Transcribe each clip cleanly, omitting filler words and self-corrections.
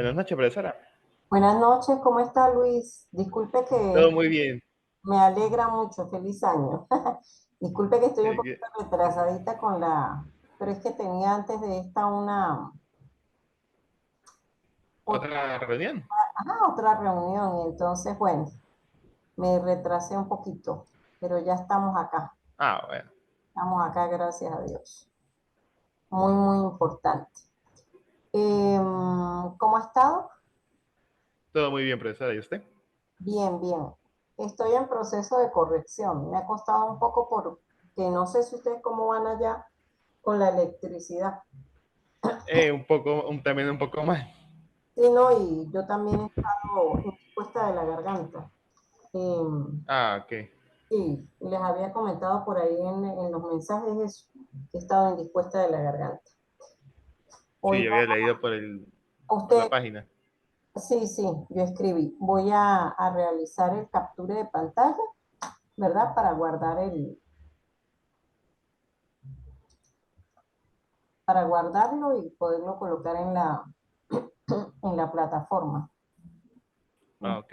Buenas noches, profesora. Buenas noches, ¿cómo está Luis? Disculpe Todo que muy bien. me alegra mucho, feliz año. Disculpe que estoy un Eh, poquito retrasadita con pero es que tenía antes de esta otra, ¿Otra reunión? otra reunión y entonces, bueno, me retrasé un poquito, pero ya Ah, bueno. estamos acá, gracias a Dios. Muy, muy importante. ¿Cómo ha estado? Todo muy bien, profesora. ¿Y usted? Bien, bien. Estoy en proceso de corrección. Me ha costado un poco porque no sé si ustedes cómo van allá con la electricidad. También un poco más. Sí, no, y yo también he estado indispuesta de la garganta. Em, Ah, ok. sí, les había comentado por ahí en los mensajes eso, que he estado indispuesta de la garganta. Sí, Hoy yo había vamos, leído por la usted, página. sí, sí, yo escribí. Voy a realizar el capture de pantalla, ¿verdad? Para guardarlo y poderlo colocar en la plataforma. Ah, ok.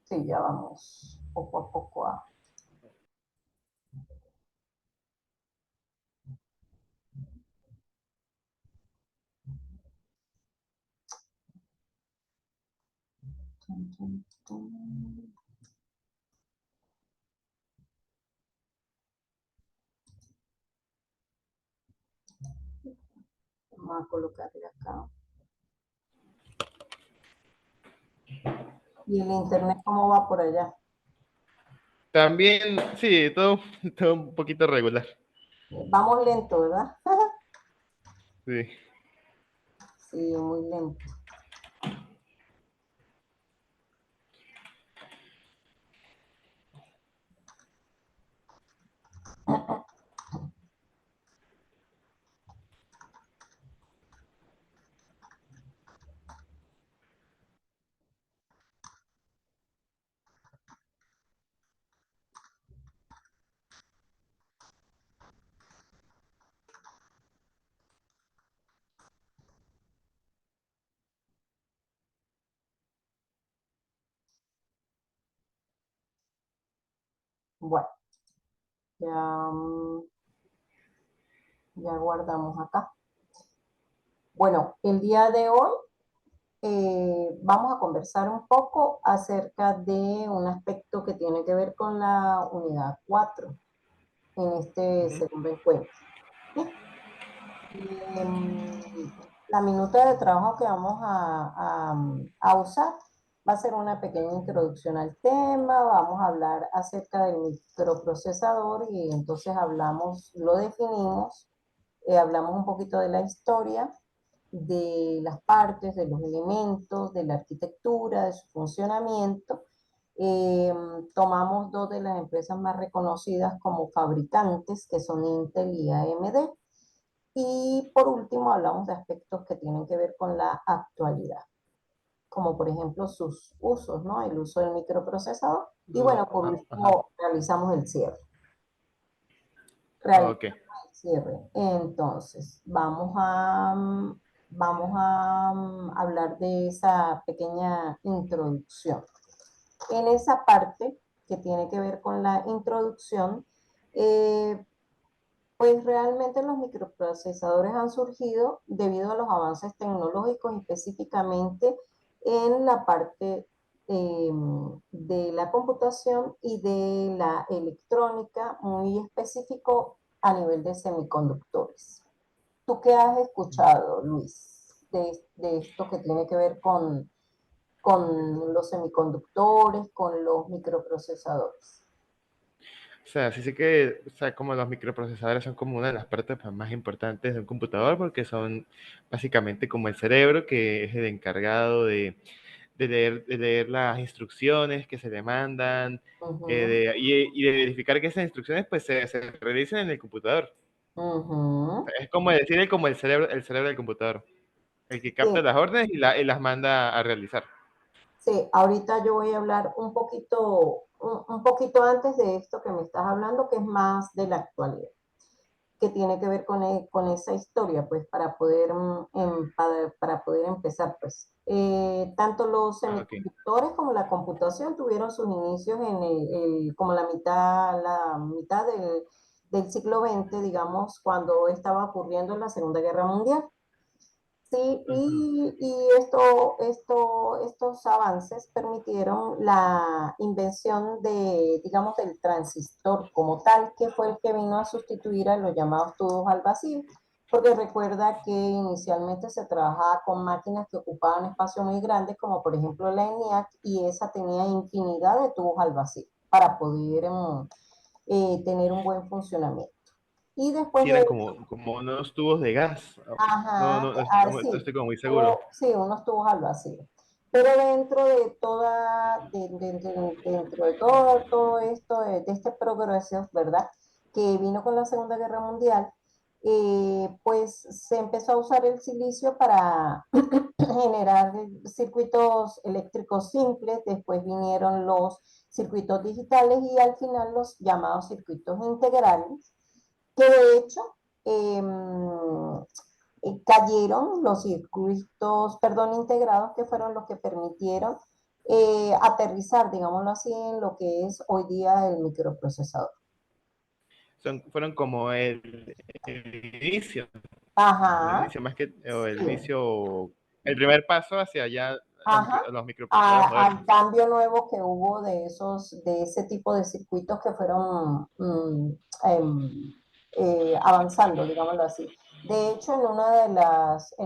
Sí, ya vamos poco a poco vamos a colocarle acá. ¿Y el internet cómo va por allá? También, sí, todo un poquito regular. Vamos lento, ¿verdad? Sí. Sí, muy lento. Bueno, ya, ya guardamos acá. Bueno, el día de hoy vamos a conversar un poco acerca de un aspecto que tiene que ver con la unidad 4 en este Ujú. segundo encuentro. ¿Sí? La minuta de trabajo que vamos a usar va a ser una pequeña introducción al tema, vamos a hablar acerca del microprocesador y entonces lo definimos, hablamos un poquito de la historia, de las partes, de los elementos, de la arquitectura, de su funcionamiento. Eh, Tomamos dos de las empresas más reconocidas como fabricantes, que son Intel y AMD. Y por último, hablamos de aspectos que tienen que ver con la actualidad, como por ejemplo sus usos, ¿no? El uso del microprocesador. Y bueno, por Ajá. último, realizamos el cierre. Ok. Realizamos el cierre. Entonces, vamos a hablar de esa pequeña introducción. En esa parte que tiene que ver con la introducción, eh, pues realmente los microprocesadores han surgido debido a los avances tecnológicos, específicamente en la parte eh, de la computación y de la electrónica, muy específico a nivel de semiconductores. ¿Tú qué has escuchado, Luis, de esto que tiene que ver con los semiconductores, con los microprocesadores? O sea, sí sé que, o sea, como los microprocesadores son como una de las partes pues, más importantes de un computador porque son básicamente como el cerebro que es el encargado de leer las instrucciones que se le mandan Ujú, y de verificar que esas instrucciones pues se realicen en el computador. ujú. Es como decir como el cerebro del computador, el que Sí, capta las órdenes y las manda a realizar. sí, ahorita yo voy a hablar un poquito antes de esto que me estás hablando, que es más de la actualidad. que tiene que ver con esa historia, pues para poder, para poder empezar, pues. Tanto los Ah, ok. semiconductores como la computación tuvieron sus inicios en como la mitad del siglo XX, digamos, cuando estaba ocurriendo la Segunda Guerra Mundial. Sí, Ujú. y estos avances permitieron la invención de, digamos, del transistor como tal, que fue el que vino a sustituir a los llamados tubos al vacío, porque recuerda que inicialmente se trabajaba con máquinas que ocupaban espacio muy grandes, como por ejemplo la ENIAC, y esa tenía infinidad de tubos al vacío para poder tener un buen funcionamiento. Y después Sí, de eran como unos tubos de gas. No, ajá, no, no sí, estoy como muy seguro. sí, unos tubos al vacío. Pero dentro de dentro de todo esto, de este progreso, ¿verdad? Que vino con la Segunda Guerra Mundial, pues se empezó a usar el silicio para generar circuitos eléctricos simples, después vinieron los circuitos digitales y al final los llamados circuitos integrales, que de hecho eh, cayeron los circuitos, perdón, integrados, que fueron los que permitieron aterrizar, digámoslo así, en lo que es hoy día el microprocesador. Fueron como el Ajá, inicio más que, o el sí, inicio, el primer paso hacia allá ajá, los microprocesadores al modernos. cambio nuevo que hubo de ese tipo de circuitos que fueron em, avanzando, digámoslo así. De hecho, en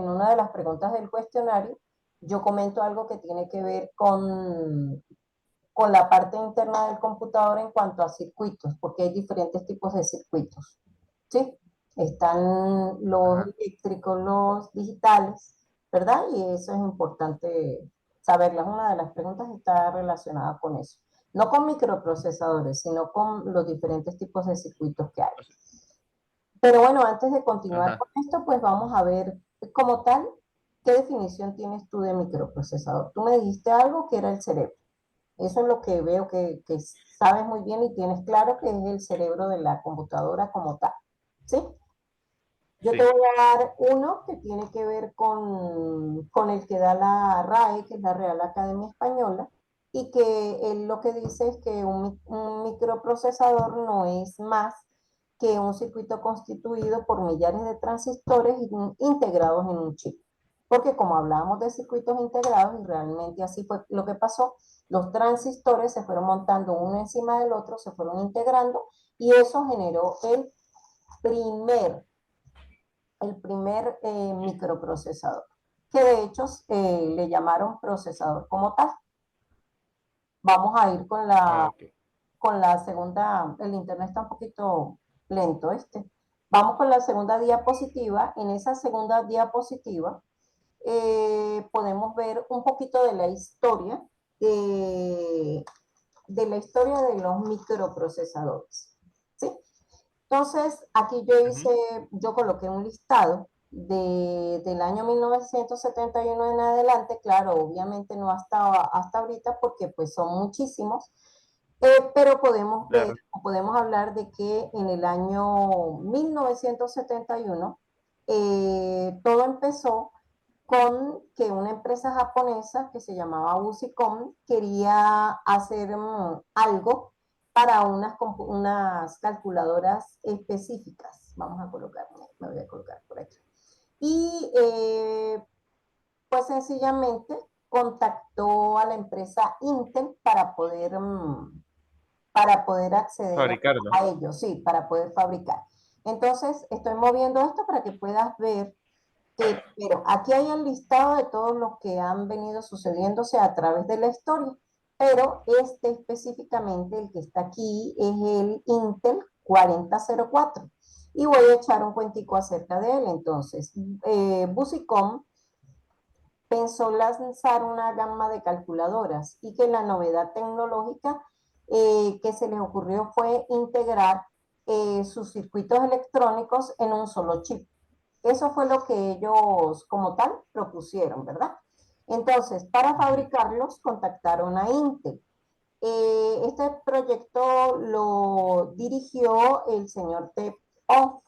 una de las preguntas del cuestionario, yo comento algo que tiene que ver con la parte interna del computador en cuanto a circuitos, porque hay diferentes tipos de circuitos, ¿sí? Están los Ajá. eléctricos, los digitales, ¿verdad? Y eso es importante saberlas. Una de las preguntas está relacionada con eso. No con microprocesadores, sino con los diferentes tipos de circuitos que hay. O sea, Pero bueno, antes de continuar ajá. con esto, pues vamos a ver como tal, ¿qué definición tienes tú de microprocesador? Tú me dijiste algo que era el cerebro. Eso es lo que veo que sabes muy bien y tienes claro que es el cerebro de la computadora como tal. ¿Sí? Yo te Sí. voy a dar uno que tiene que ver con el que da la RAE, que es la Real Academia Española, y que él lo que dice es que un microprocesador no es más que un circuito constituido por millares de transistores integrados en un chip. Porque como hablábamos de circuitos integrados, y realmente así fue lo que pasó, los transistores se fueron montando uno encima del otro, se fueron integrando, y eso generó primer el primer microprocesador, que de hecho le llamaron procesador como tal. Vamos a ir Ah, ok. con la segunda, el internet está un poquito lento este. Vamos con la segunda diapositiva. En esa segunda diapositiva podemos ver un poquito de la historia de, de la historia de los microprocesadores. ¿Sí? Entonces, aquí Ujú. yo coloqué un listado del año 1971 en adelante, claro, obviamente no hasta ahorita porque pues son muchísimos, pero podemos ver, Claro. o podemos hablar de que en el año 1971 todo empezó con que una empresa japonesa que se llamaba Busicom quería hacer algo para unas calculadoras específicas. Vamos a colocarme, me voy a colocar por aquí. Y pues sencillamente contactó a la empresa Intel para poder acceder Fabricarlo. a ellos, sí, para poder fabricar. Entonces, estoy moviendo esto para que puedas ver pero aquí hay el listado de todos los que han venido sucediéndose a través de la historia, pero este específicamente, el que está aquí, es el Intel 4004. Y voy a echar un cuentico acerca de él. Entonces, Busicom pensó lanzar una gama de calculadoras y que la novedad tecnológica que se les ocurrió fue integrar sus circuitos electrónicos en un solo chip. Eso fue lo que ellos como tal propusieron, ¿verdad? Entonces, para Ujú. fabricarlos, contactaron a Intel. Este proyecto lo dirigió el señor Ted Off,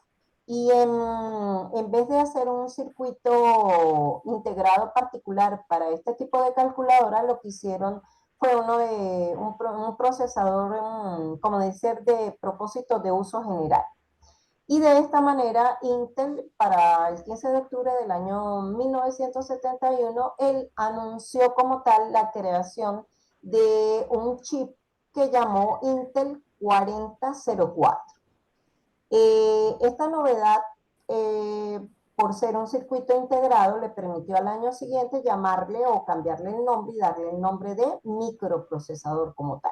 Y en vez de hacer un circuito integrado particular para este tipo de calculadora, lo que hicieron fue uno de un procesador, como decir, de propósito de uso general. Y de esta manera, Intel, para el 15 de octubre del año 1971, él anunció como tal la creación de un chip que llamó Intel 4004. Esta novedad, por ser un circuito integrado, le permitió al año siguiente llamarle o cambiarle el nombre y darle el nombre de microprocesador como tal.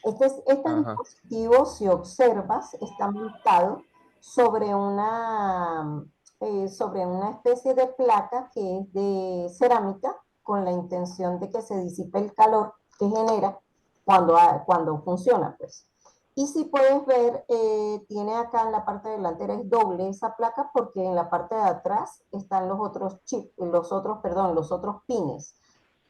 Este Ajá. dispositivo, si observas, está montado sobre una especie de placa que es de cerámica con la intención de que se disipe el calor que genera cuando funciona, pues. Y si puedes ver, tiene acá en la parte delantera es doble esa placa porque en la parte de atrás están los otros chips, los otros pines.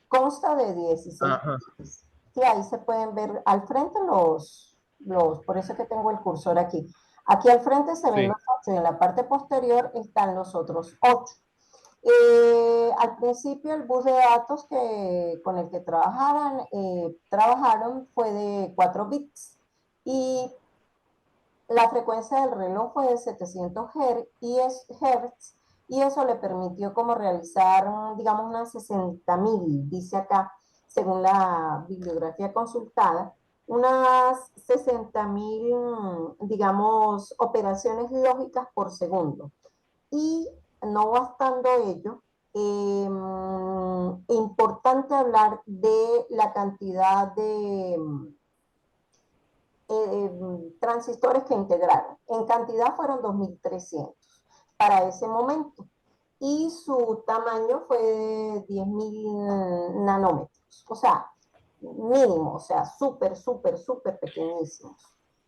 Consta de 16 Ajá. pines. Sí, ahí se pueden ver al frente por eso es que tengo el cursor aquí. Aquí al frente se ven Sí. los 8 y en la parte posterior están los otros 8. Al principio el bus de datos con el que trabajaron fue de 4 bits y la frecuencia del reloj fue de 700 Hz y eso le permitió como realizar, digamos, unas 60.000, dice acá, según la bibliografía consultada, unas 60.000, digamos, operaciones lógicas por segundo. Y no bastando ello, importante hablar de la cantidad de transistores que integraron. En cantidad fueron 2.300 para ese momento y su tamaño fue de 10.000 nanómetros, o sea, mínimo, o sea, súper, súper, súper pequeñísimos.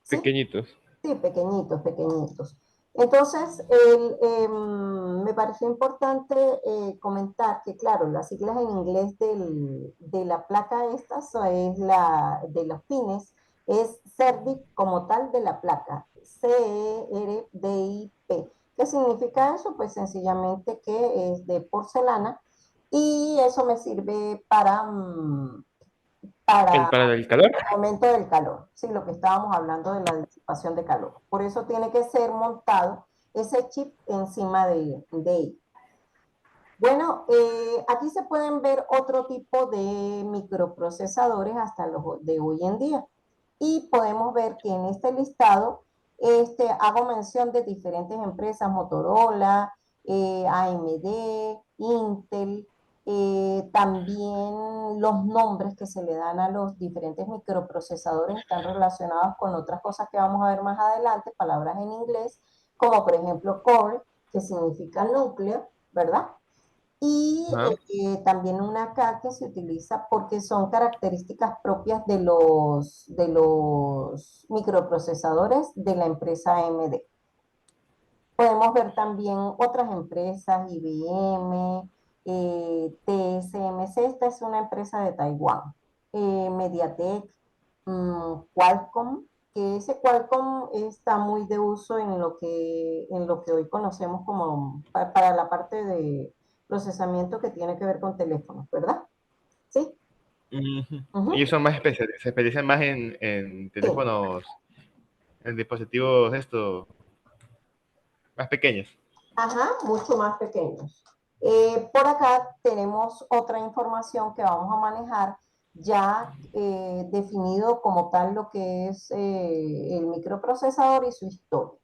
¿Sí? Pequeñitos. Sí, pequeñitos, pequeñitos. Entonces, me pareció importante comentar que, claro, las siglas en inglés de la placa esta es de los pines, es CERDIP como tal de la placa, CERDIP. ¿Qué significa eso? Pues sencillamente que es de porcelana y eso me sirve ¿El para para el calor? aumento del calor, sí, lo que estábamos hablando de la disipación de calor. Por eso tiene que ser montado ese chip encima de él. Bueno, aquí se pueden ver otro tipo de microprocesadores hasta los de hoy en día. Y podemos ver que en este listado hago mención de diferentes empresas, Motorola, AMD, Intel, también los nombres que se le dan a los diferentes microprocesadores están relacionados con otras cosas que vamos a ver más adelante, palabras en inglés, como por ejemplo core, que significa núcleo, ¿verdad? Y Ajá. también una K que se utiliza porque son características propias de los microprocesadores de la empresa AMD. Podemos ver también otras empresas, IBM, TSMC, esta es una empresa de Taiwán, MediaTek, Qualcomm, que ese Qualcomm está muy de uso en lo que hoy conocemos como para la parte de procesamiento que tiene que ver con teléfonos, ¿verdad? ¿Sí? Ujú. Ujú. Ellos son más especiales, se especializan más en Sí. teléfonos, en dispositivos esto, más pequeños. Ajá, mucho más pequeños. Por acá tenemos otra información que vamos a manejar ya definido como tal lo que es el microprocesador y su historia.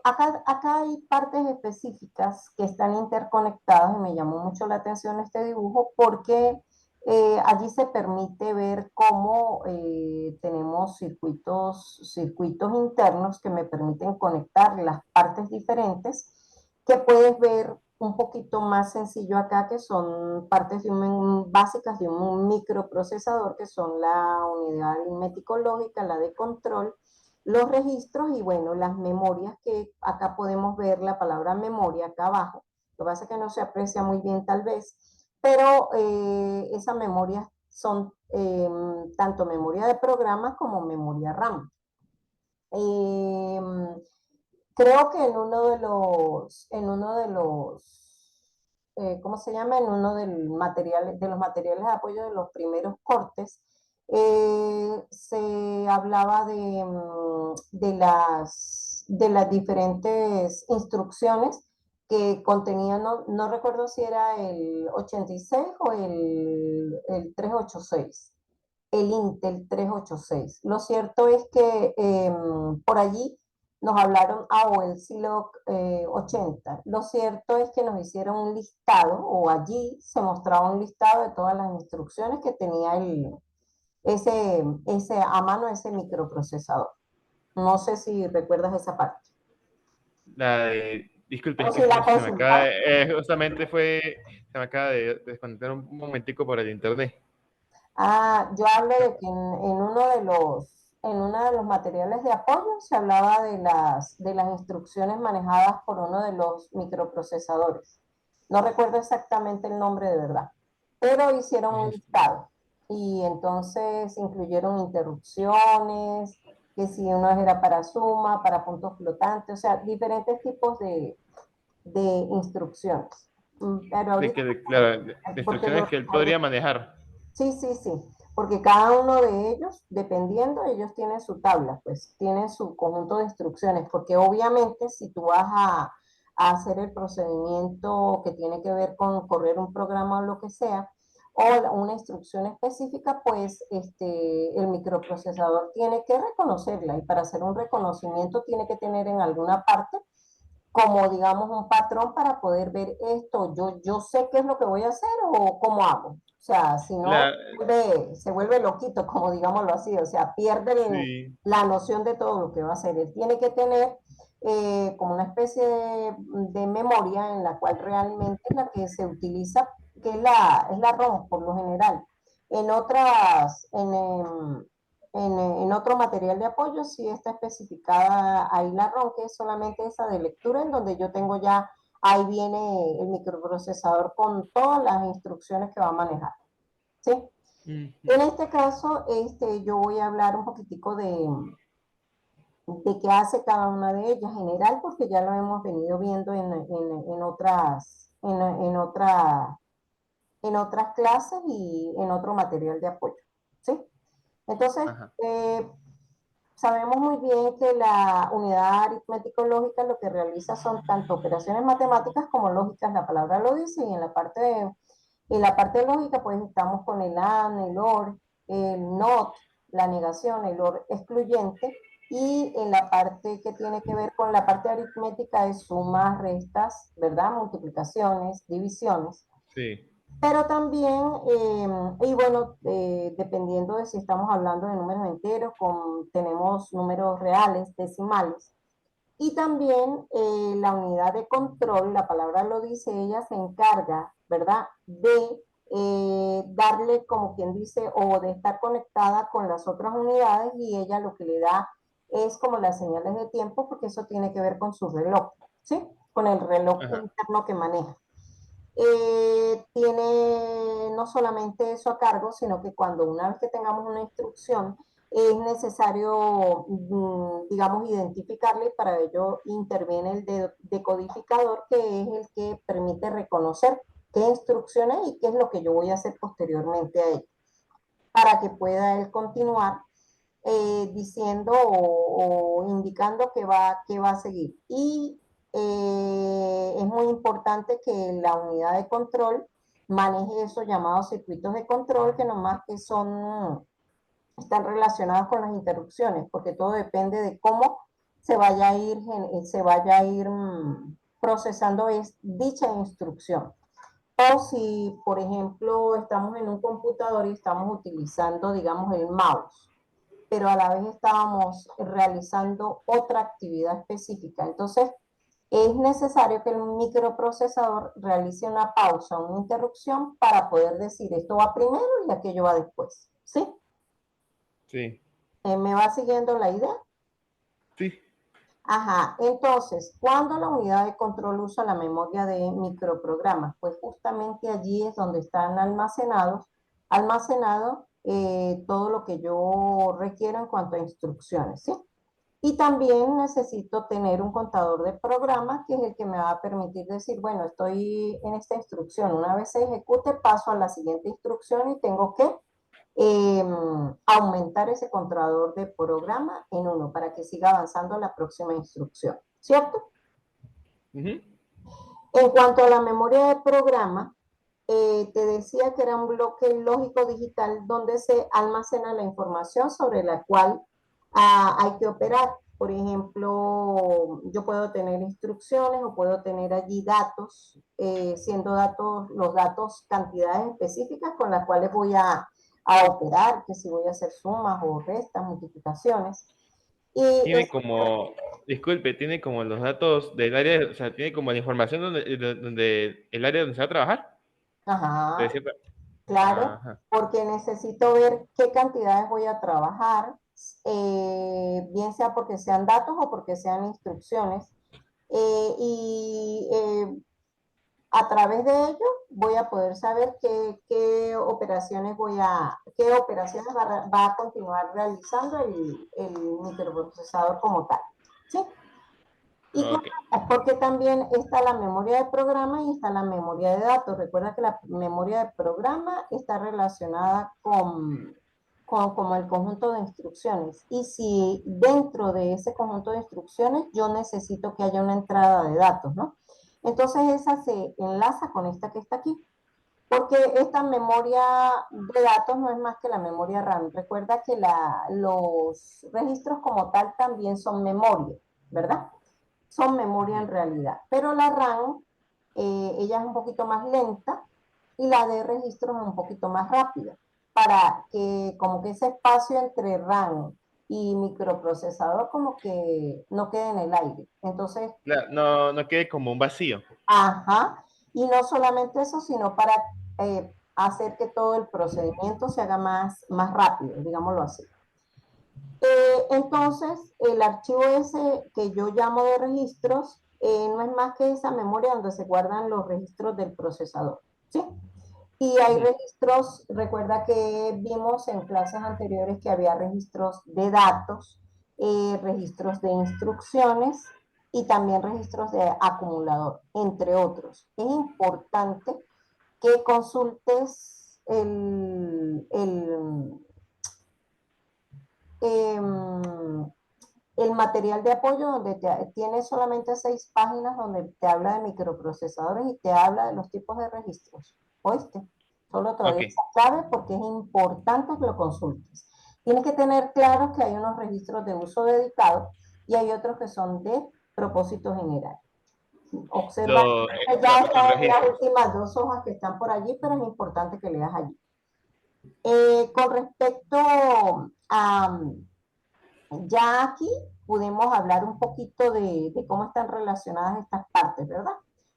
Acá hay partes específicas que están interconectadas y me llamó mucho la atención este dibujo porque allí se permite ver cómo tenemos circuitos internos que me permiten conectar las partes diferentes que puedes ver un poquito más sencillo acá, que son partes básicas de un microprocesador, que son la unidad aritmético-lógica, la de control, los registros y bueno, las memorias que acá podemos ver la palabra memoria acá abajo. Lo que pasa es que no se aprecia muy bien tal vez, pero esas memorias son tanto memoria de programa como memoria RAM. Eh, Creo que ¿cómo se llama? En uno de los materiales de apoyo de los primeros cortes, se hablaba de las diferentes instrucciones que contenían, no recuerdo si era el 86 o el 386, el Intel 386. Lo cierto es que por allí nos hablaron, o el Siloc 80. Lo cierto es que nos hicieron un listado, o allí se mostraba un listado de todas las instrucciones que tenía a mano ese microprocesador. No sé si recuerdas esa parte. Disculpe, O es si que la se me acaba, consultaste. se me acaba de desconectar un momentico por el internet. Ah, yo hablo de que en uno de los materiales de apoyo se hablaba de las instrucciones manejadas por uno de los microprocesadores. No recuerdo exactamente el nombre de verdad, pero hicieron un listado y entonces incluyeron interrupciones, que si uno era para suma, para puntos flotantes, o sea, diferentes tipos de instrucciones. Pero De ahorita, que, claro, de porque instrucciones que él podría manejar. sí, sí, sí, porque cada uno de ellos, dependiendo, ellos tienen su tabla, pues tienen su conjunto de instrucciones, porque obviamente si tú vas a hacer el procedimiento que tiene que ver con correr un programa o lo que sea, o una instrucción específica, pues el microprocesador tiene que reconocerla y para hacer un reconocimiento tiene que tener en alguna parte como digamos un patrón para poder ver esto, yo sé qué es lo que voy a hacer o cómo hago. O sea, si no, La, se vuelve loquito, como digámoslo así, o sea, pierde sí, la noción de todo lo que va a hacer. Él tiene que tener como una especie de memoria en la cual realmente es la que se utiliza, que es la ROM por lo general. En otras, en otro material de apoyo sí está especificada ahí la ROM, que es solamente esa de lectura, en donde yo tengo ya, ahí viene el microprocesador con todas las instrucciones que va a manejar, ¿sí? ujú, En este caso, yo voy a hablar un poquitico de qué hace cada una de ellas, general, porque ya lo hemos venido viendo en otras clases y en otro material de apoyo, ¿sí? Entonces, ajá, eh, sabemos muy bien que la unidad aritmético-lógica lo que realiza son tanto operaciones matemáticas como lógicas, la palabra lo dice, y en la parte lógica pues estamos con el AND, el OR, el NOT, la negación, el OR excluyente, y en la parte que tiene que ver con la parte aritmética es sumas, restas, ¿verdad? Multiplicaciones, divisiones. sí, Pero también, y bueno, dependiendo de si estamos hablando de números enteros, tenemos números reales, decimales. Y también la unidad de control, la palabra lo dice, ella se encarga, ¿verdad? De darle, como quien dice, o de estar conectada con las otras unidades y ella lo que le da es como las señales de tiempo, porque eso tiene que ver con su reloj, ¿sí? Con el reloj ajá. interno que maneja. Tiene no solamente eso a cargo, sino que cuando una vez que tengamos una instrucción, es necesario, digamos, identificarla y para ello interviene el decodificador, que es el que permite reconocer qué instrucciones y qué es lo que yo voy a hacer posteriormente a ello, para que pueda él continuar diciendo o indicando que va a seguir. Y es muy importante que la unidad de control maneje esos llamados circuitos de control que nomás que están relacionados con las interrupciones, porque todo depende de cómo se vaya a ir procesando dicha instrucción. O si, por ejemplo, estamos en un computador y estamos utilizando, digamos, el mouse, pero a la vez estábamos realizando otra actividad específica. Entonces, es necesario que el microprocesador realice una pausa, una interrupción para poder decir esto va primero y aquello va después. ¿Sí? Sí, ¿Me va siguiendo la idea? sí, Ajá, entonces, ¿cuándo la unidad de control usa la memoria de microprogramas? Pues justamente allí es donde están almacenado todo lo que yo requiero en cuanto a instrucciones, ¿sí? Y también necesito tener un contador de programa, que es el que me va a permitir decir, bueno, estoy en esta instrucción. Una vez se ejecute, paso a la siguiente instrucción y tengo que eh, aumentar ese contador de programa en uno para que siga avanzando a la próxima instrucción, ¿cierto? Ujú. En cuanto a la memoria de programa, te decía que era un bloque lógico digital donde se almacena la información sobre la cual hay que operar. Por ejemplo, yo puedo tener instrucciones o puedo tener allí datos, siendo datos, los datos cantidades específicas con las cuales voy a operar, que si voy a hacer sumas o restas, multiplicaciones. Y Tiene es, como, disculpe, tiene como los datos del área, o sea, tiene como la información donde el área donde se va a trabajar. De ajá, cierta- claro, Ajá. porque necesito ver qué cantidades voy a trabajar, bien sea porque sean datos o porque sean instrucciones. Y a través de ello voy a poder saber qué operaciones qué operaciones va a continuar realizando el microprocesador como tal. ¿Sí? Y Ok. porque también está la memoria de programa y está la memoria de datos. Recuerda que la memoria de programa está relacionada con como el conjunto de instrucciones. Y si dentro de ese conjunto de instrucciones yo necesito que haya una entrada de datos, ¿no? Entonces esa se enlaza con esta que está aquí. Porque esta memoria de datos no es más que la memoria RAM. Recuerda que los registros como tal también son memoria, ¿verdad? Son memoria en Ujú. realidad. Pero la RAM, ella es un poquito más lenta y la de registros es un poquito más rápida, para que como que ese espacio entre RAM y microprocesador como que no quede en el aire. Entonces, No, no quede como un vacío. ajá, y no solamente eso, sino para hacer que todo el procedimiento se haga más rápido, digámoslo así. Entonces, el archivo ese que yo llamo de registros no es más que esa memoria donde se guardan los registros del procesador, ¿sí? Y hay Ujú. registros, recuerda que vimos en clases anteriores que había registros de datos, registros de instrucciones y también registros de acumulador, entre otros. Es importante que consultes em, el material de apoyo donde tiene solamente 6 páginas donde te habla de microprocesadores y te habla de los tipos de registros. ¿Oíste? Solo te doy Ok. esa clave porque es importante que lo consultes. Tienes que tener claro que hay unos registros de uso dedicado y hay otros que son de propósito general. Observa, ya Los están en las registros. últimas 2 hojas que están por allí, pero es importante que leas allí. Con respecto a, ya aquí pudimos hablar un poquito de cómo están relacionadas estas partes, ¿verdad?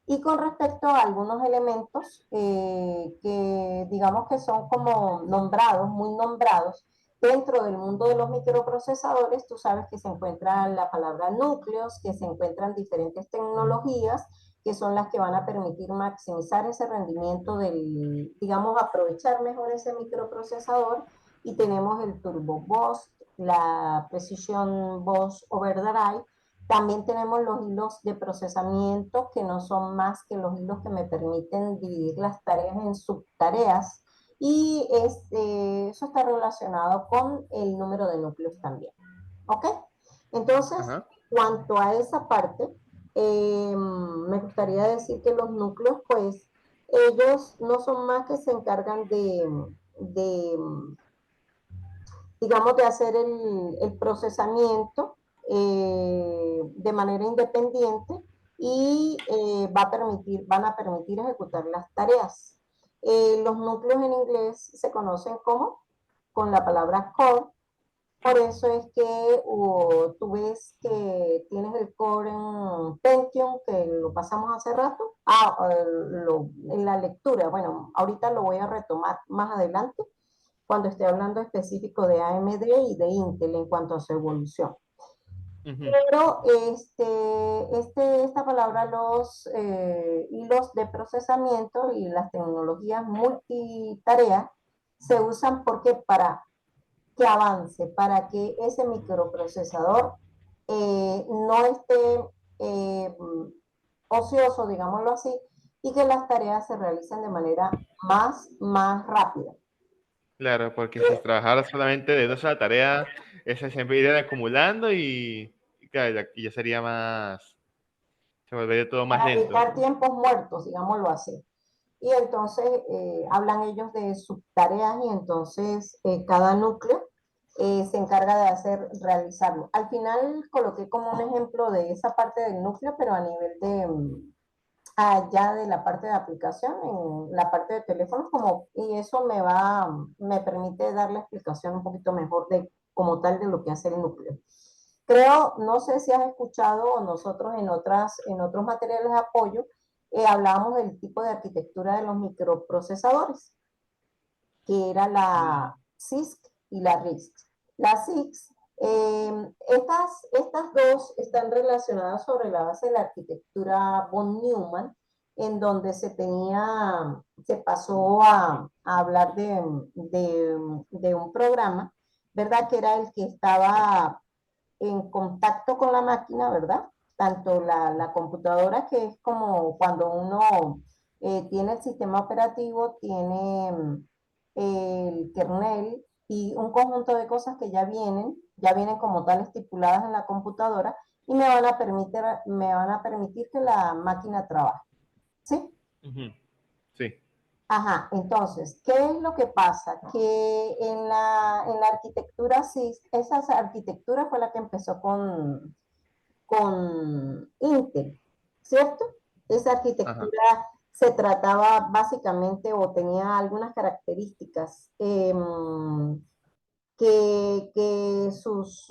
Y con respecto a algunos elementos que digamos que son como nombrados, muy nombrados, dentro del mundo de los microprocesadores, tú sabes que se encuentra la palabra núcleos, que se encuentran diferentes tecnologías que son las que van a permitir maximizar ese rendimiento del, digamos, aprovechar mejor ese microprocesador. Y tenemos el Turbo Boost, la Precision Bus Overdrive. También tenemos los hilos de procesamiento, que no son más que los hilos que me permiten dividir las tareas en subtareas. Y eso está relacionado con el número de núcleos también. ¿Ok? Entonces, Ajá. cuanto a esa parte, me gustaría decir que los núcleos, pues, ellos no son más que se encargan de digamos, de hacer el procesamiento de manera independiente y van a permitir ejecutar las tareas. Los núcleos en inglés se conocen como con la palabra core. Por eso es que tú ves que tienes el core en Pentium, que lo pasamos hace rato, en la lectura. Bueno, ahorita lo voy a retomar más adelante cuando esté hablando específico de AMD y de Intel en cuanto a su evolución. Ujú. Pero esta palabra, los hilos de procesamiento y las tecnologías multitarea se usan porque para que avance, para que ese microprocesador no esté ocioso, digámoslo así, y que las tareas se realicen de manera más rápida. Claro, porque si trabajara solamente de una sola tarea, esa siempre iría acumulando y claro, y ya sería más, se volvería todo más Para lento. evitar tiempos muertos, digámoslo así. Y entonces hablan ellos de subtareas y entonces cada núcleo se encarga de realizarlo. Al final coloqué como un ejemplo de esa parte del núcleo, pero a nivel de allá de la parte de aplicación, en la parte de teléfonos, como, y eso me permite dar la explicación un poquito mejor de como tal de lo que hace el núcleo. Creo, no sé si has escuchado o nosotros en otros materiales de apoyo, hablábamos del tipo de arquitectura de los microprocesadores, que era Mm. la CISC y la RISC. La CISC, estas dos están relacionadas sobre la base de la arquitectura von Neumann, en donde se pasó a hablar de un programa, ¿verdad? Que era el que estaba en contacto con la máquina, ¿verdad? Tanto la computadora, que es como cuando uno tiene el sistema operativo, tiene el kernel y un conjunto de cosas que ya vienen como tal estipuladas en la computadora y me van a permitir que la máquina trabaje, ¿sí? Ujú. Sí, Ajá, entonces, ¿qué es lo que pasa? Que en la arquitectura, sí, esa arquitectura fue la que empezó con Intel, ¿cierto? Esa ajá. arquitectura se trataba básicamente o tenía algunas características que sus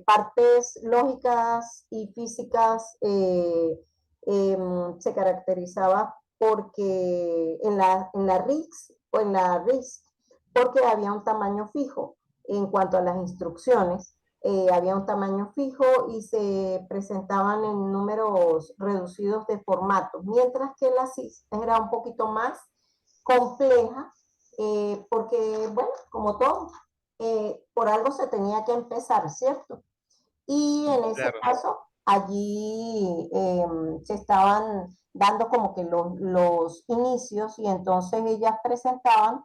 partes lógicas y físicas se caracterizaba porque en la RISC o en la RISC, porque había un tamaño fijo en cuanto a las instrucciones, había un tamaño fijo y se presentaban en números reducidos de formato, mientras que la CIS era un poquito más compleja porque, bueno, como todo, por algo se tenía que empezar, ¿cierto? Y en ese Claro. caso, allí se estaban dando como que los inicios y entonces ellas presentaban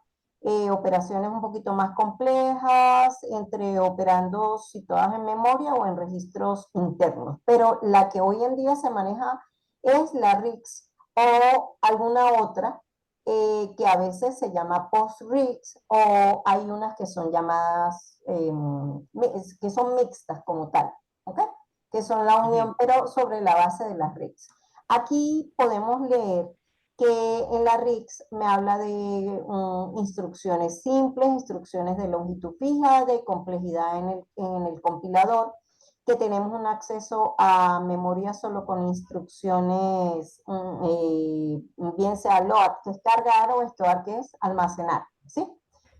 operaciones un poquito más complejas, entre operandos situadas en memoria o en registros internos. Pero la que hoy en día se maneja es la RIX o alguna otra que a veces se llama post-RIX o hay unas que son llamadas, que son mixtas como tal, ¿ok? Que son la Ujú. unión, pero sobre la base de las RICs. Aquí podemos leer que en la RICs me habla de instrucciones simples, instrucciones de longitud fija, de complejidad en el compilador, que tenemos un acceso a memoria solo con instrucciones, bien sea load, que es cargar, o store, que es almacenar, ¿sí?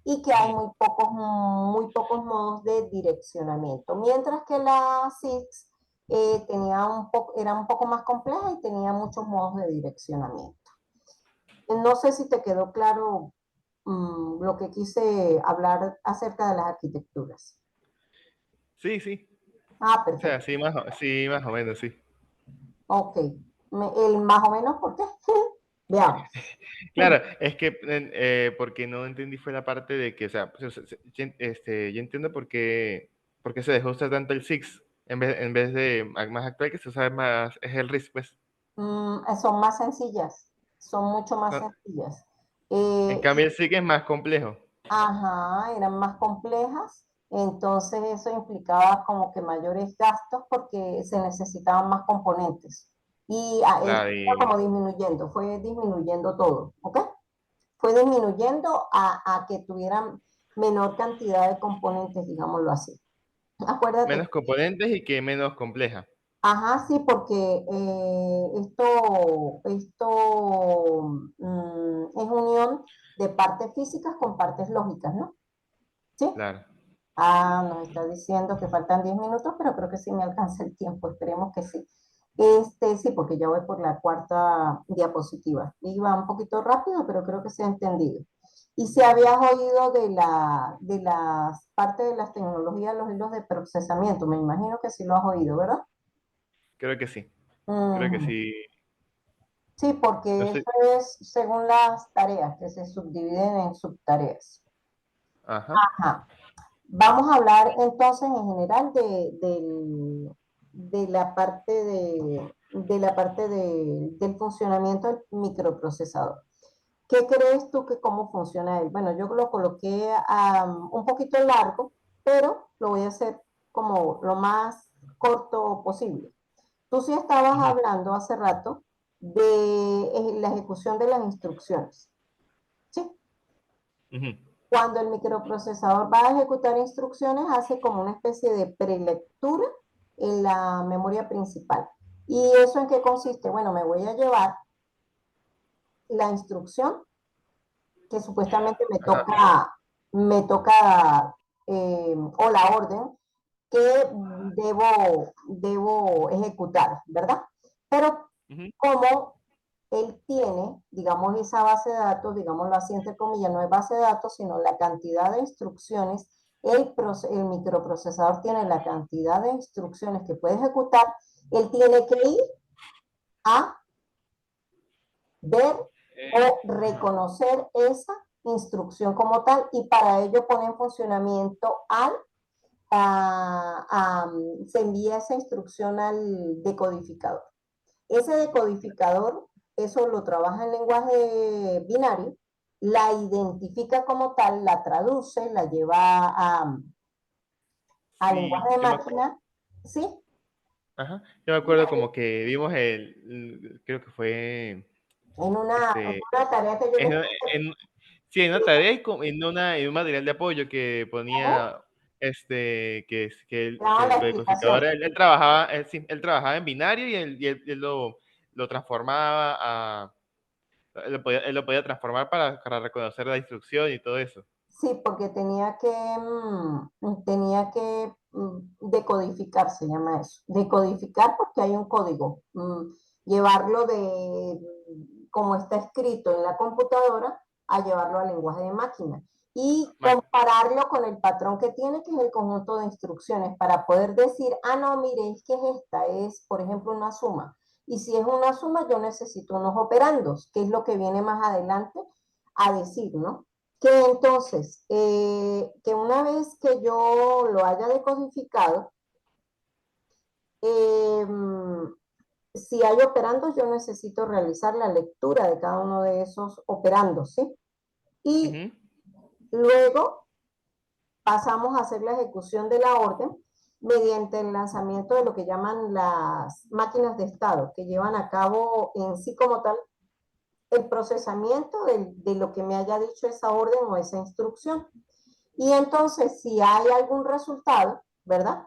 Y que hay Ujú. muy pocos modos de direccionamiento, mientras que la SIX era un poco más compleja y tenía muchos modos de direccionamiento. No sé si te quedó claro lo que quise hablar acerca de las arquitecturas. Sí, sí. Ah, O sea, perfecto. sí, más o menos, sí. Ok. El más o menos, ¿por qué? Veamos. Claro, es que porque no entendí fue la parte de que, o sea, yo entiendo por qué se dejó usar tanto el Six en vez de más actual que se usa más, es el RISC, pues. Son más sencillas, son mucho más No, sencillas. en Eh, cambio el SIG es más complejo. Ajá, eran más complejas, entonces eso implicaba como que mayores gastos porque se necesitaban más componentes. Y Claro, como disminuyendo, fue disminuyendo todo, ¿ok? Fue disminuyendo a que tuvieran menor cantidad de componentes, digámoslo así. Acuérdate. menos componentes y que menos compleja. Ajá, sí, porque es unión de partes físicas con partes lógicas, ¿no? ¿Sí? Claro. Ah, nos está diciendo que faltan 10 minutos, pero creo que sí me alcanza el tiempo, esperemos que sí. Sí, porque ya voy por la cuarta diapositiva. Iba un poquito rápido, pero creo que se ha entendido. Y si habías oído de las partes de las tecnologías, los hilos de procesamiento, me imagino que sí lo has oído, ¿verdad? Creo que sí, creo que Ujú. sí. Sí, No porque eso sé. es según las tareas, que se subdividen en subtareas. Ajá. Ajá. Vamos a hablar entonces en general de la parte del funcionamiento del microprocesador. ¿Qué crees tú que cómo funciona él? Bueno, yo lo coloqué un poquito largo, pero lo voy a hacer como lo más corto posible. Tú sí estabas Ujú, hablando hace rato de la ejecución de las instrucciones, ¿sí? ujú. Cuando el microprocesador va a ejecutar instrucciones, hace como una especie de prelectura en la memoria principal. ¿Y eso en qué consiste? Bueno, me voy a llevar la instrucción que supuestamente Ajá. me toca o la orden que debo ejecutar, ¿verdad? Pero Ujú. como él tiene, digamos, esa base de datos, digámoslo así, entre comillas, no es base de datos, sino la cantidad de instrucciones, el microprocesador tiene la cantidad de instrucciones que puede ejecutar, él tiene que ir a ver o Ajá. reconocer esa instrucción como tal y para ello pone en funcionamiento se envía esa instrucción al decodificador. Ese decodificador, eso lo trabaja en lenguaje binario, la identifica como tal, la traduce, la lleva a Sí, lenguaje de yo me acuerdo. máquina, ¿sí? Ajá. Yo me acuerdo como que vimos creo que fue, En este, una tarea que yo les... en, en- sí, en una tarea y en un material de apoyo que ponía, que La el explicación. decodificador, él trabajaba, sí, él trabajaba en binario y él lo transformaba él lo podía transformar para reconocer la instrucción y todo eso. Sí, porque tenía que decodificar, se llama eso. Decodificar porque hay un código. Llevarlo de como está escrito en la computadora a llevarlo al lenguaje de máquina. Y compararlo con el patrón que tiene, que es el conjunto de instrucciones, para poder decir, ah, no, mire, es que es esta, es, por ejemplo, una suma. Y si es una suma, yo necesito unos operandos, que es lo que viene más adelante a decir, ¿no? Que entonces, que una vez que yo lo haya decodificado, eh, si hay operandos, yo necesito realizar la lectura de cada uno de esos operandos, ¿sí? Y Ujú. luego pasamos a hacer la ejecución de la orden mediante el lanzamiento de lo que llaman las máquinas de estado, que llevan a cabo en sí como tal el procesamiento de lo que me haya dicho esa orden o esa instrucción. Y entonces, si hay algún resultado, ¿verdad?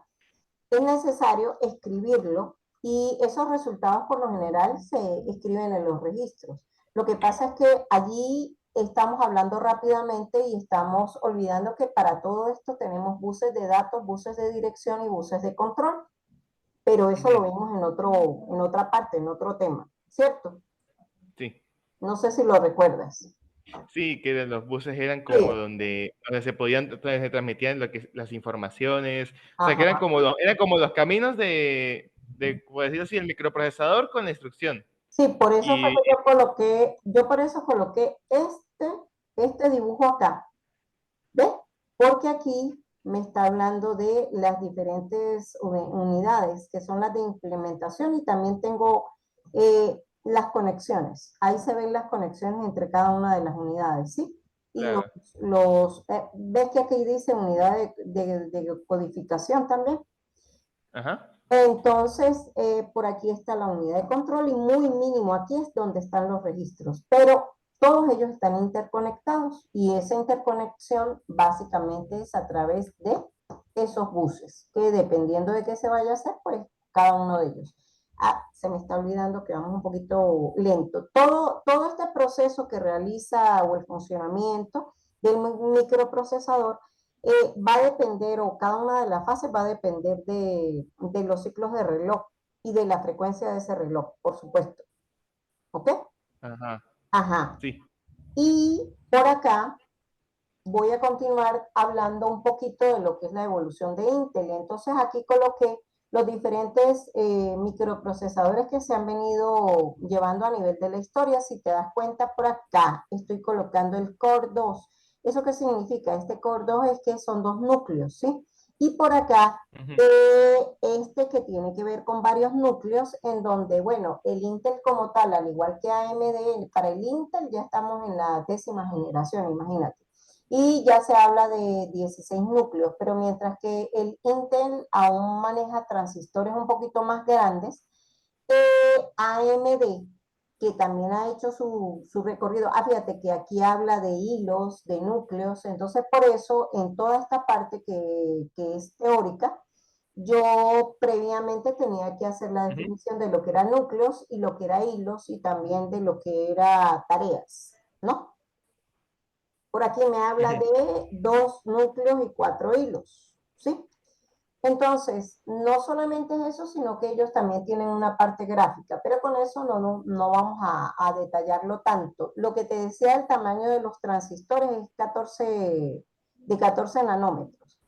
Es necesario escribirlo y esos resultados por lo general se escriben en los registros. Lo que pasa es que allí estamos hablando rápidamente y estamos olvidando que para todo esto tenemos buses de datos, buses de dirección y buses de control, pero eso lo Ujú. vemos en otra parte, en otro tema, ¿cierto? Sí. No sé si lo recuerdas. Sí, que los buses eran como Sí, donde se transmitían las informaciones, o sea, que eran ajá. como los caminos por decirlo así, el microprocesador con la instrucción. Sí, por eso fue Y, que yo por eso coloqué este dibujo acá, ¿ves? Porque aquí me está hablando de las diferentes unidades, que son las de implementación, y también tengo las conexiones. Ahí se ven las conexiones entre cada una de las unidades, ¿sí? Y claro, ¿ves que aquí dice unidad de codificación también? ajá, Entonces, por aquí está la unidad de control y muy mínimo aquí es donde están los registros, pero todos ellos están interconectados y esa interconexión básicamente es a través de esos buses, que dependiendo de qué se vaya a hacer, pues cada uno de ellos. Ah, se me está olvidando que vamos un poquito lento. Todo este proceso que realiza o el funcionamiento del microprocesador va a depender, o cada una de las fases va a depender de los ciclos de reloj y de la frecuencia de ese reloj, por supuesto. ¿Ok? ajá, Ajá. sí, Y por acá, voy a continuar hablando un poquito de lo que es la evolución de Intel. Entonces aquí coloqué los diferentes microprocesadores que se han venido llevando a nivel de la historia. Si te das cuenta por acá, estoy colocando el Core 2. ¿Eso qué significa? Este Core 2 es que son dos núcleos, ¿sí? Y por acá, Ujú. este que tiene que ver con varios núcleos, en donde, bueno, el Intel como tal, al igual que AMD, para el Intel ya estamos en la 10ª generación, imagínate. Y ya se habla de 16 núcleos, pero mientras que el Intel aún maneja transistores un poquito más grandes, AMD, que también ha hecho su recorrido, fíjate que aquí habla de hilos, de núcleos, entonces por eso en toda esta parte que es teórica, yo previamente tenía que hacer la Ujú. definición de lo que eran núcleos y lo que era hilos y también de lo que era tareas, ¿no? Por aquí me habla Ujú. de 2 núcleos y 4 hilos, ¿sí? Entonces, no solamente es eso, sino que ellos también tienen una parte gráfica, pero con eso no vamos a detallarlo tanto. Lo que te decía, el tamaño de los transistores es 14 nanómetros.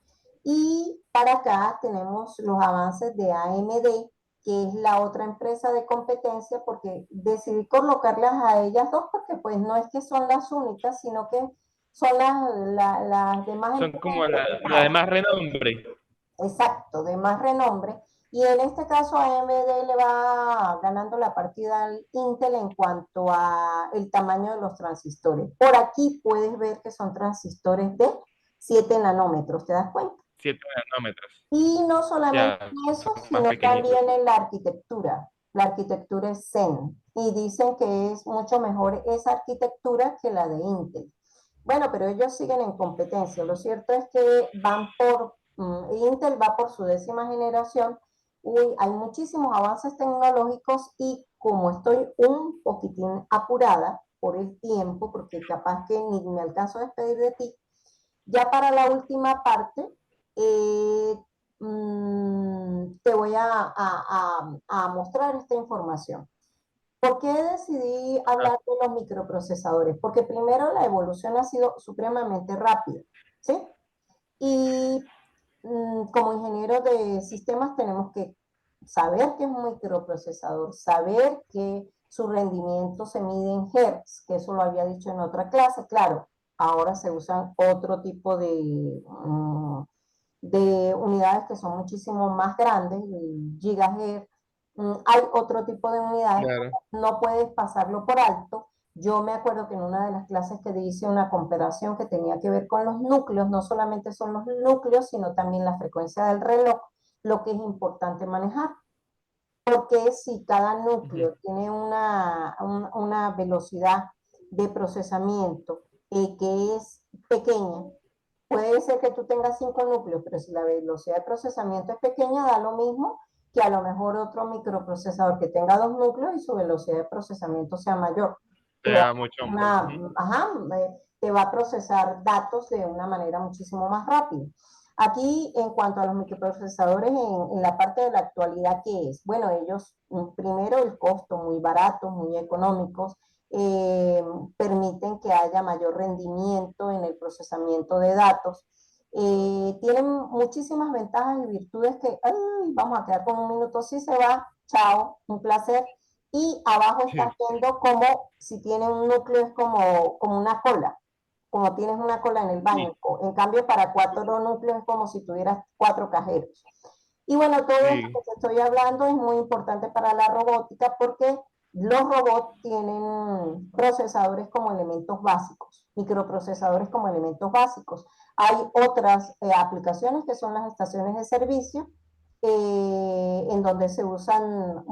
Y para acá tenemos los avances de AMD, que es la otra empresa de competencia, porque decidí colocarlas a ellas dos, porque pues no es que son las únicas, sino que son las demás Son empresas como la de interesadas. más renombre. Exacto, de más renombre. Y en este caso AMD le va ganando la partida al Intel en cuanto a el tamaño de los transistores. Por aquí puedes ver que son transistores de 7 nanómetros, ¿te das cuenta? 7 nanómetros. Y no solamente Ya, eso, son más sino pequeñitos. también en la arquitectura. La arquitectura es Zen y dicen que es mucho mejor esa arquitectura que la de Intel. Bueno, pero ellos siguen en competencia. Lo cierto es que Intel va por su 10ª generación. Uy, hay muchísimos avances tecnológicos y como estoy un poquitín apurada por el tiempo, porque capaz que ni me alcanzo a despedir de ti, ya para la última parte, eh, te voy a mostrar esta información. ¿Por qué decidí Ah, hablar de los microprocesadores? Porque primero la evolución ha sido supremamente rápida, ¿sí? Y como ingeniero de sistemas tenemos que saber qué es un microprocesador, saber que su rendimiento se mide en hertz, que eso lo había dicho en otra clase, claro, ahora se usan otro tipo de unidades que son muchísimo más grandes, gigahertz, hay otro tipo de unidades, claro. no puedes pasarlo por alto. Yo me acuerdo que en una de las clases que hice una comparación que tenía que ver con los núcleos, no solamente son los núcleos, sino también la frecuencia del reloj, lo que es importante manejar. Porque si cada Ujú. núcleo tiene una velocidad de procesamiento que es pequeña, puede ser que tú tengas 5 núcleos, pero si la velocidad de procesamiento es pequeña, da lo mismo que a lo mejor otro microprocesador que tenga 2 núcleos y su velocidad de procesamiento sea mayor. Te va, Sea mucho. Ujú. ajá, te va a procesar datos de una manera muchísimo más rápida. Aquí, en cuanto a los microprocesadores, en la parte de la actualidad, ¿qué es? Bueno, ellos, primero, el costo, muy baratos, muy económicos, eh, permiten que haya mayor rendimiento en el procesamiento de datos. Tienen muchísimas ventajas y virtudes que, ay, vamos a quedar con un minuto, si se va, chao, un placer. Y abajo Sí, está viendo como si tiene un núcleo, es como una cola, como tienes una cola en el sí, banco. En cambio, para 4 núcleos es como si tuvieras 4 cajeros. Y bueno, todo esto sí. que te estoy hablando es muy importante para la robótica porque los robots tienen procesadores como elementos básicos, microprocesadores como elementos básicos. Hay otras aplicaciones que son las estaciones de servicio, en donde se usan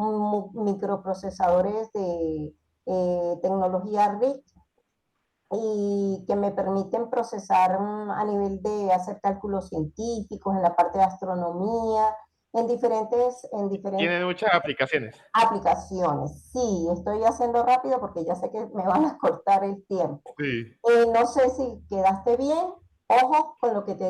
microprocesadores de tecnología RIC y que me permiten procesar a nivel de hacer cálculos científicos en la parte de astronomía, en diferentes Tiene muchas aplicaciones. aplicaciones. Sí, estoy haciendo rápido porque ya sé que me van a cortar el tiempo. Sí. No sé si quedaste bien. Ojo con lo que te